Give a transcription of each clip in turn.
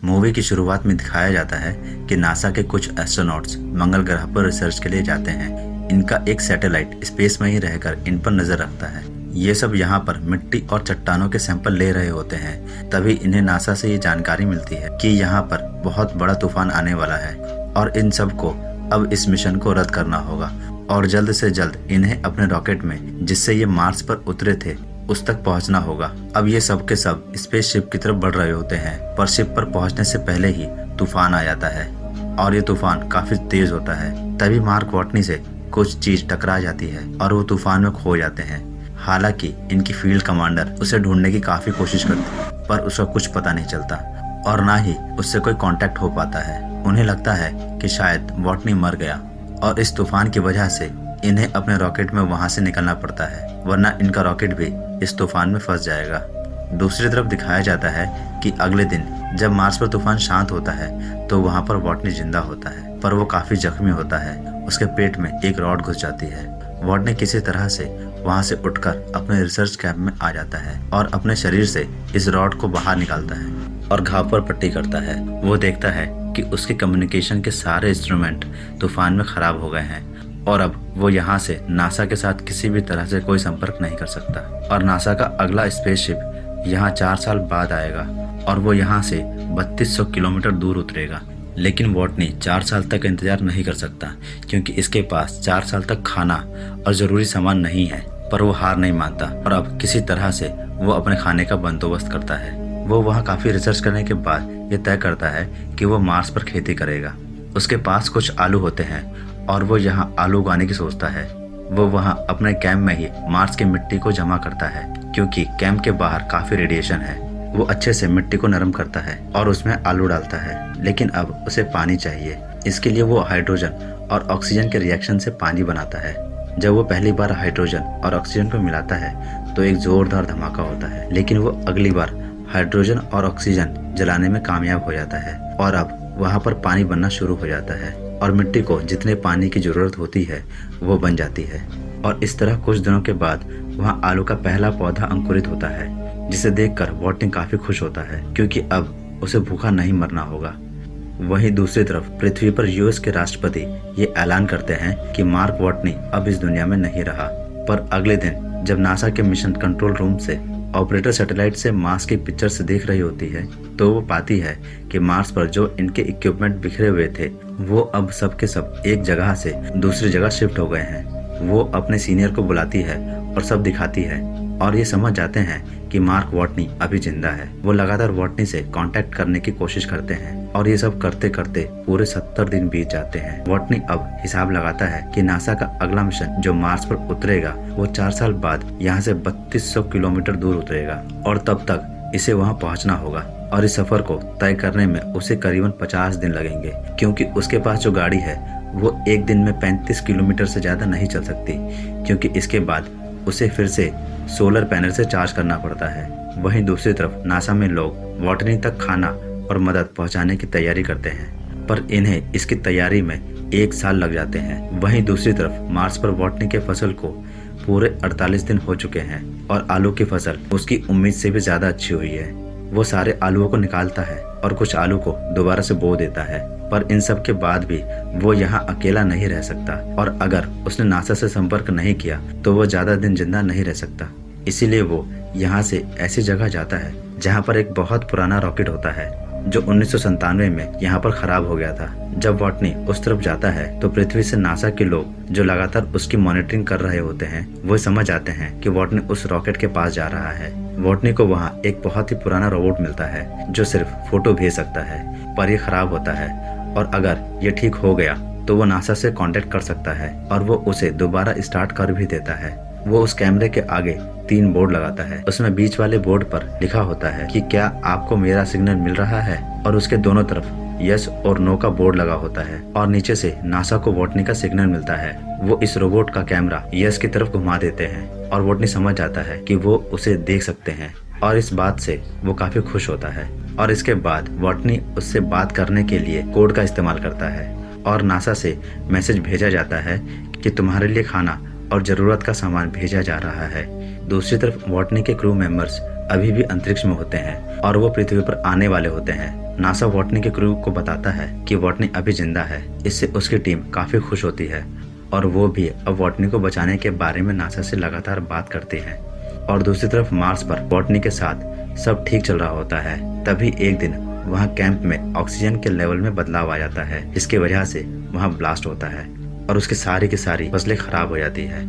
Movie की शुरुआत में दिखाया जाता है कि नासा के कुछ एस्ट्रोनॉट्स मंगल ग्रह पर रिसर्च के लिए जाते हैं। इनका एक सैटेलाइट स्पेस में ही रहकर इन पर नजर रखता है। ये सब यहाँ पर मिट्टी और चट्टानों के सैंपल ले रहे होते हैं। तभी इन्हें नासा से ये जानकारी मिलती है कि यहाँ पर बहुत बड़ा तूफान आने वाला है और इन सब को अब इस मिशन को रद्द करना होगा और जल्द से जल्द इन्हें अपने रॉकेट में, जिससे ये मार्स पर उतरे थे, उस तक पहुंचना होगा। अब ये सब के सब स्पेसशिप की तरफ बढ़ रहे होते हैं, पर शिप पर पहुंचने से पहले ही तूफान आ जाता है और ये तूफान काफी तेज होता है। तभी मार्क वॉटनी से कुछ चीज टकरा जाती है और वो तूफान में खो जाते हैं। हालांकि इनकी फील्ड कमांडर उसे ढूंढने की काफी कोशिश करती है, पर उसका कुछ पता नहीं चलता और ना ही उससे कोई कांटेक्ट हो पाता है। उन्हें लगता है कि शायद वॉटनी मर गया और इस तूफान की वजह से इन्हें अपने रॉकेट में वहां से निकलना पड़ता है, वरना इनका रॉकेट भी इस तूफान में फंस जाएगा। दूसरी तरफ दिखाया जाता है कि अगले दिन जब मार्स पर तूफान शांत होता है तो वहां पर वॉटनी जिंदा होता है, पर वो काफी जख्मी होता है। उसके पेट में एक रॉड घुस जाती है। वॉटनी किसी तरह से वहां से उठकर अपने रिसर्च कैंप में आ जाता है और अपने शरीर से इस रॉड को बाहर निकालता है और घाव पर पट्टी करता है। वो देखता है कि उसके कम्युनिकेशन के सारे इंस्ट्रूमेंट तूफान में खराब हो गए हैं और अब वो यहाँ से नासा के साथ किसी भी तरह से कोई संपर्क नहीं कर सकता और नासा का अगला स्पेसशिप यहाँ 4 साल बाद आएगा और वो यहाँ से 3200 किलोमीटर दूर उतरेगा। लेकिन वॉटनी 4 साल तक इंतजार नहीं कर सकता क्योंकि इसके पास 4 साल तक खाना और जरूरी सामान नहीं है, पर वो हार नहीं मानता और अब किसी तरह से वो अपने खाने का बंदोबस्त करता है। वो वहाँ काफी रिसर्च करने के बाद ये तय करता है कि वो मार्स पर खेती करेगा। उसके पास कुछ आलू होते हैं और वो यहाँ आलू उगाने की सोचता है। वो वहाँ अपने कैंप में ही मार्स की मिट्टी को जमा करता है क्योंकि कैंप के बाहर काफी रेडिएशन है। वो अच्छे से मिट्टी को नरम करता है और उसमें आलू डालता है, लेकिन अब उसे पानी चाहिए। इसके लिए वो हाइड्रोजन और ऑक्सीजन के रिएक्शन से पानी बनाता है। जब वो पहली बार हाइड्रोजन और ऑक्सीजन को मिलाता है तो एक जोरदार धमाका होता है, लेकिन वो अगली बार हाइड्रोजन और ऑक्सीजन जलाने में कामयाब हो जाता है और अब वहाँ पर पानी बनना शुरू हो जाता है और मिट्टी को जितने पानी की जरूरत होती है वो बन जाती है। और इस तरह कुछ दिनों के बाद वहाँ आलू का पहला पौधा अंकुरित होता है, जिसे देखकर वॉटनी काफी खुश होता है क्योंकि अब उसे भूखा नहीं मरना होगा। वहीं दूसरी तरफ पृथ्वी पर यूएस के राष्ट्रपति ये ऐलान करते हैं कि मार्क वॉटनी अब इस दुनिया में नहीं रहा। पर अगले दिन जब नासा के मिशन कंट्रोल रूम से ऑपरेटर सैटेलाइट से मार्स की पिक्चर्स देख रही होती है तो वो पाती है कि मार्स पर जो इनके इक्विपमेंट बिखरे हुए थे वो अब सब के सब एक जगह से दूसरी जगह शिफ्ट हो गए हैं। वो अपने सीनियर को बुलाती है और सब दिखाती है और ये समझ जाते हैं कि मार्क वॉटनी अभी जिंदा है। वो लगातार वॉटनी से कांटेक्ट करने की कोशिश करते हैं और ये सब करते करते पूरे 70 दिन बीत जाते हैं। वॉटनी अब हिसाब लगाता है कि नासा का अगला मिशन जो मार्स पर उतरेगा वो 4 साल बाद यहाँ से 3200 किलोमीटर दूर उतरेगा और तब तक इसे वहाँ पहुँचना होगा और इस सफर को तय करने में उसे करीबन 50 दिन लगेंगे क्योंकि उसके पास जो गाड़ी है वो एक दिन में 35 किलोमीटर से ज्यादा नहीं चल सकती, क्योंकि इसके बाद उसे फिर से सोलर पैनल से चार्ज करना पड़ता है। वहीं दूसरी तरफ नासा में लोग वॉटनी तक खाना और मदद पहुंचाने की तैयारी करते हैं, पर इन्हें इसकी तैयारी में 1 साल लग जाते हैं। वहीं दूसरी तरफ मार्स पर वॉटनी के फसल को पूरे 48 दिन हो चुके हैं और आलू की फसल उसकी उम्मीद से भी ज्यादा अच्छी हुई है। वो सारे आलूओं को निकालता है और कुछ आलू को दोबारा से बो देता है, पर इन सब के बाद भी वो यहाँ अकेला नहीं रह सकता और अगर उसने नासा से संपर्क नहीं किया तो वो ज्यादा दिन जिंदा नहीं रह सकता। इसीलिए वो यहाँ से ऐसी जगह जाता है जहाँ पर एक बहुत पुराना रॉकेट होता है जो 1997 में यहाँ पर खराब हो गया था। जब वॉटनी उस तरफ जाता है तो पृथ्वी से नासा के लोग जो लगातार उसकी मॉनिटरिंग कर रहे होते हैं वो समझ आते हैं कि वॉटनी उस रॉकेट के पास जा रहा है। वॉटनी को वहाँ एक बहुत ही पुराना रोबोट मिलता है जो सिर्फ फोटो भेज सकता है, पर ये खराब होता है और अगर ये ठीक हो गया तो वो नासा से कांटेक्ट कर सकता है और वो उसे दोबारा स्टार्ट कर भी देता है। वो उस कैमरे के आगे 3 बोर्ड लगाता है। उसमें बीच वाले बोर्ड पर लिखा होता है कि क्या आपको मेरा सिग्नल मिल रहा है, और उसके दोनों तरफ यस और नो का बोर्ड लगा होता है और नीचे से नासा को वॉटनी का सिग्नल मिलता है। वो इस रोबोट का कैमरा यस की तरफ घुमा देते हैं और वॉटनी समझ जाता है कि वो उसे देख सकते हैं और इस बात से वो काफी खुश होता है। और इसके बाद वॉटनी उससे बात करने के लिए कोड का इस्तेमाल करता है और नासा से मैसेज भेजा जाता है कि तुम्हारे लिए खाना और जरूरत का सामान भेजा जा रहा है। दूसरी तरफ वॉटनी के क्रू मेंबर्स अभी भी अंतरिक्ष में होते हैं और वो पृथ्वी पर आने वाले होते हैं। नासा वॉटनी के क्रू को बताता है कि वॉटनी अभी जिंदा है। इससे उसकी टीम काफी खुश होती है और वो भी अब वॉटनी को बचाने के बारे में नासा से लगातार बात करती है। और दूसरी तरफ मार्स पर वॉटनी के साथ सब ठीक चल रहा होता है। तभी एक दिन वहाँ कैंप में ऑक्सीजन के लेवल में बदलाव आ जाता है, जिसकी वजह से वहाँ ब्लास्ट होता है और उसकी सारी की सारी फसलें खराब हो जाती है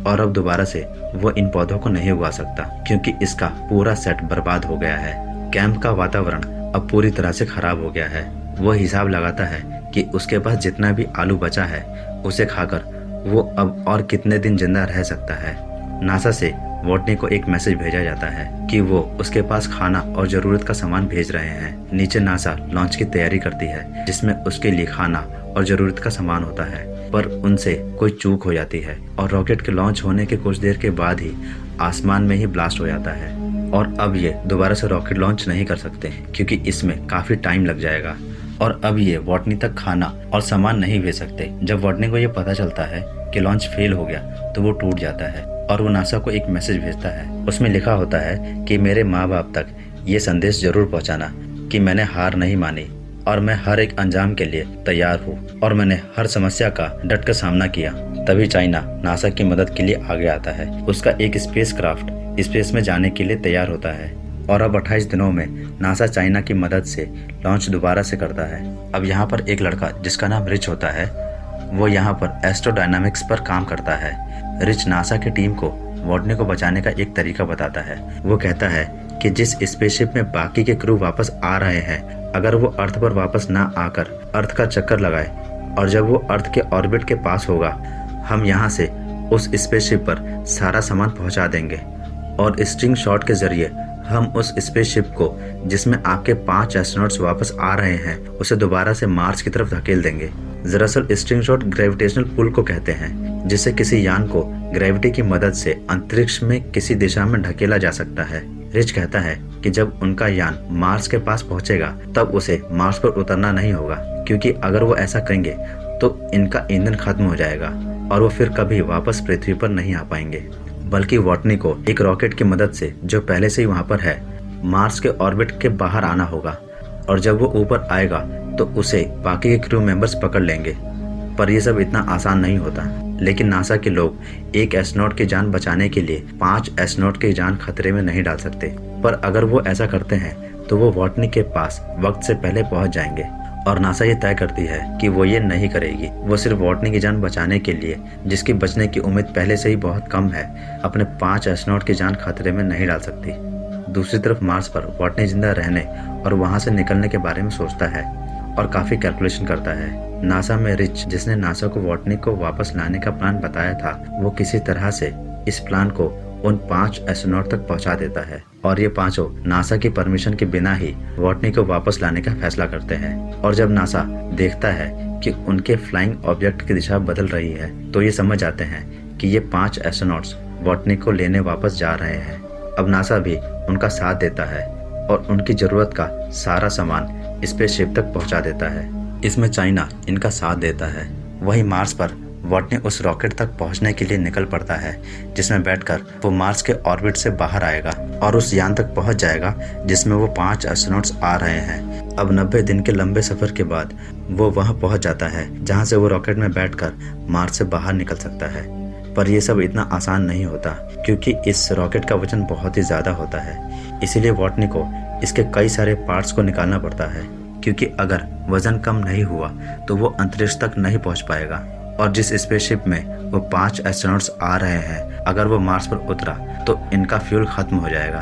और अब दोबारा से वो इन पौधों को नहीं उगा सकता क्योंकि इसका पूरा सेट बर्बाद हो गया है। कैंप का वातावरण अब पूरी तरह से खराब हो गया है। वो हिसाब लगाता है कि उसके पास जितना भी आलू बचा है उसे खाकर वो अब और कितने दिन जिंदा रह सकता है। नासा से वॉटनी को एक मैसेज भेजा जाता है कि वो उसके पास खाना और जरूरत का सामान भेज रहे हैं। नीचे नासा लॉन्च की तैयारी करती है जिसमें उसके लिए खाना और जरूरत का सामान होता है, पर उनसे कोई चूक हो जाती है और रॉकेट के लॉन्च होने के कुछ देर के बाद ही आसमान में ही ब्लास्ट हो जाता है और अब ये दोबारा से रॉकेट लॉन्च नहीं कर सकते क्योंकि इसमें काफी टाइम लग जाएगा और अब ये वॉटनी तक खाना और सामान नहीं भेज सकते। जब वॉटनी को ये पता चलता है कि लॉन्च फेल हो गया तो वो टूट जाता है और वो नासा को एक मैसेज भेजता है। उसमें लिखा होता है कि मेरे माँ बाप तक ये संदेश जरूर पहुँचाना कि मैंने हार नहीं मानी और मैं हर एक अंजाम के लिए तैयार हूँ और मैंने हर समस्या का डट कर सामना किया। तभी चाइना नासा की मदद के लिए आगे आता है। उसका एक स्पेसक्राफ्ट स्पेस में जाने के लिए तैयार होता है और अब 28 दिनों में नासा चाइना की मदद से लॉन्च दोबारा से करता है। अब यहाँ पर एक लड़का जिसका नाम रिच होता है, वो यहाँ पर एस्ट्रोडायनामिक्स पर काम करता है। रिच नासा की टीम को वॉटनी को बचाने का एक तरीका बताता है। वो कहता है कि जिस स्पेसशिप में बाकी के क्रू वापस आ रहे हैं, अगर वो अर्थ पर वापस ना आकर अर्थ का चक्कर लगाए और जब वो अर्थ के ऑर्बिट के पास होगा, हम यहाँ से उस स्पेसशिप पर सारा सामान पहुँचा देंगे और स्ट्रिंग शॉट के जरिए हम उस स्पेसशिप को जिसमें आपके 5 एस्ट्रोनॉट्स वापस आ रहे हैं उसे दोबारा से मार्स की तरफ धकेल देंगे। दरअसल स्ट्रिंग शॉट ग्रेविटेशनल पुल को कहते हैं, जिससे किसी यान को ग्रेविटी की मदद से अंतरिक्ष में किसी दिशा में ढकेला जा सकता है। रिच कहता है कि जब उनका यान मार्स के पास पहुंचेगा तब उसे मार्स पर उतरना नहीं होगा, क्योंकि अगर वो ऐसा करेंगे तो इनका ईंधन खत्म हो जाएगा और वो फिर कभी वापस पृथ्वी पर नहीं आ पाएंगे। बल्कि वॉटनी को एक रॉकेट की मदद से, जो पहले से ही वहाँ पर है, मार्स के ऑर्बिट के बाहर आना होगा और जब वो ऊपर आएगा तो उसे बाकी के क्रू मेंबर्स पकड़ लेंगे। पर यह सब इतना आसान नहीं होता। लेकिन नासा के लोग एक एस्ट्रोनॉट की जान बचाने के लिए 5 एस्ट्रोनॉट की जान खतरे में नहीं डाल सकते। पर अगर वो ऐसा करते हैं तो वो वॉटनी के पास वक्त से पहले पहुंच जाएंगे और नासा ये तय करती है कि वो ये नहीं करेगी। वो सिर्फ वॉटनी की जान बचाने के लिए, जिसकी बचने की उम्मीद पहले से ही बहुत कम है, अपने 5 एस्ट्रोनॉट की जान खतरे में नहीं डाल सकती। दूसरी तरफ मार्स पर वॉटनी जिंदा रहने और वहां से निकलने के बारे में सोचता है और काफी कैलकुलेशन करता है। नासा में रिच, जिसने नासा को वॉटनी को वापस लाने का प्लान बताया था, वो किसी तरह से इस प्लान को उन 5 एस्ट्रोनॉट तक पहुंचा देता है और ये पांचों नासा की परमिशन के बिना ही वॉटनी को वापस लाने का फैसला करते हैं। और जब नासा देखता है कि उनके फ्लाइंग ऑब्जेक्ट की दिशा बदल रही है तो ये समझ जाते हैं कि ये 5 एस्ट्रोनॉट्स वॉटनी को लेने वापस जा रहे हैं। अब नासा भी उनका साथ देता है और उनकी जरूरत का सारा सामान स्पेसशिप तक पहुंचा देता है। इसमें चाइना इनका साथ देता है। वहीं मार्स पर वॉटनी उस रॉकेट तक पहुंचने के लिए निकल पड़ता है, जिसमें बैठकर वो मार्स के ऑर्बिट से बाहर आएगा और उस यान तक पहुंच जाएगा जिसमें वो 5 एस्ट्रोनॉट्स आ रहे हैं। अब 90 दिन के लंबे सफर के बाद वो वहां पहुंच जाता है जहां से वो रॉकेट में बैठकर मार्स से बाहर निकल सकता है। पर यह सब इतना आसान नहीं होता, क्योंकि इस रॉकेट का वजन बहुत ही ज्यादा होता है। इसीलिए वॉटनी को इसके कई सारे पार्ट्स को निकालना पड़ता है, क्योंकि अगर वजन कम नहीं हुआ तो वो अंतरिक्ष तक नहीं पहुंच पाएगा। और जिस स्पेसशिप में वो 5 एस्ट्रोनॉट्स आ रहे हैं, अगर वो मार्स पर उतरा तो इनका फ्यूल खत्म हो जाएगा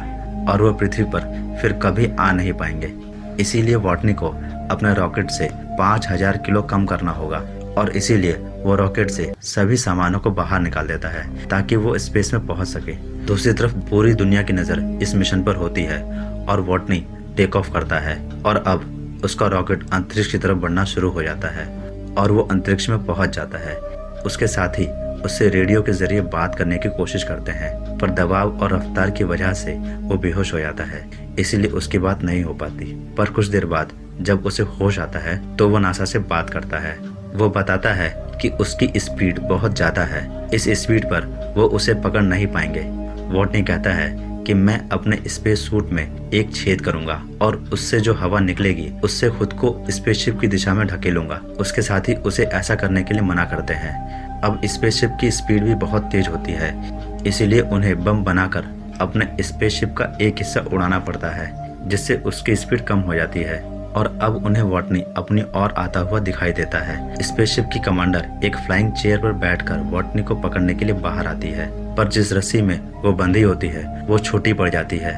और वो पृथ्वी पर फिर कभी आ नहीं पाएंगे। इसीलिए वॉटनी को अपने रॉकेट से 5000 किलो कम करना होगा और इसीलिए वो रॉकेट से सभी सामानों को बाहर निकाल देता है ताकि वो स्पेस में पहुंच सके। दूसरी तरफ पूरी दुनिया की नजर इस मिशन पर होती है और वॉटनी टेक ऑफ करता है और अब उसका रॉकेट अंतरिक्ष की तरफ बढ़ना शुरू हो जाता है और वो अंतरिक्ष में पहुंच जाता है। उसके साथ ही उससे रेडियो के जरिए बात करने की कोशिश करते हैं, पर दबाव और रफ्तार की वजह से वो बेहोश हो जाता है, इसीलिए उसकी बात नहीं हो पाती। पर कुछ देर बाद जब उसे होश आता है तो वो नासा से बात करता है। वो बताता है कि उसकी स्पीड बहुत ज्यादा है, इस स्पीड पर वो उसे पकड़ नहीं पाएंगे। वॉटनी कहता है कि मैं अपने स्पेस सूट में एक छेद करूंगा और उससे जो हवा निकलेगी उससे खुद को स्पेसशिप की दिशा में ढकेलूंगा। उसके साथ ही उसे ऐसा करने के लिए मना करते हैं। अब स्पेसशिप की स्पीड भी बहुत तेज होती है, इसीलिए उन्हें बम बनाकर अपने स्पेसशिप का एक हिस्सा उड़ाना पड़ता है, जिससे उसकी स्पीड कम हो जाती है। और अब उन्हें वॉटनी अपनी ओर आता हुआ दिखाई देता है। स्पेसशिप की कमांडर एक फ्लाइंग चेयर पर बैठकर वॉटनी को पकड़ने के लिए बाहर आती है, पर जिस रस्सी में वो बंधी होती है वो छोटी पड़ जाती है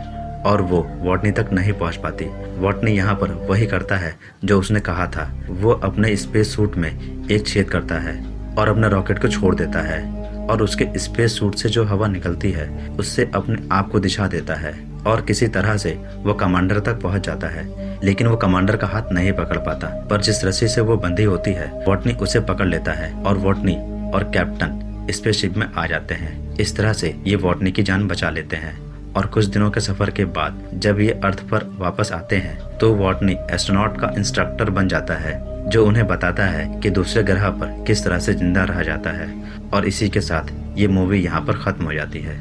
और वो वॉटनी तक नहीं पहुंच पाती। वॉटनी यहाँ पर वही करता है जो उसने कहा था। वो अपने स्पेस सूट में एक छेद करता है और अपने रॉकेट को छोड़ देता है और उसके स्पेस सूट से जो हवा निकलती है उससे अपने आप को दिशा देता है और किसी तरह से वो कमांडर तक पहुंच जाता है। लेकिन वो कमांडर का हाथ नहीं पकड़ पाता, पर जिस रस्सी से वो बंधी होती है वॉटनी उसे पकड़ लेता है और वॉटनी और कैप्टन स्पेसशिप में आ जाते हैं। इस तरह से ये वॉटनी की जान बचा लेते हैं। और कुछ दिनों के सफर के बाद जब ये अर्थ पर वापस आते हैं तो वॉटनी एस्ट्रोनॉट का इंस्ट्रक्टर बन जाता है, जो उन्हें बताता है कि दूसरे ग्रह पर किस तरह से जिंदा रहा जाता है। और इसी के साथ ये मूवी यहाँ पर खत्म हो जाती है।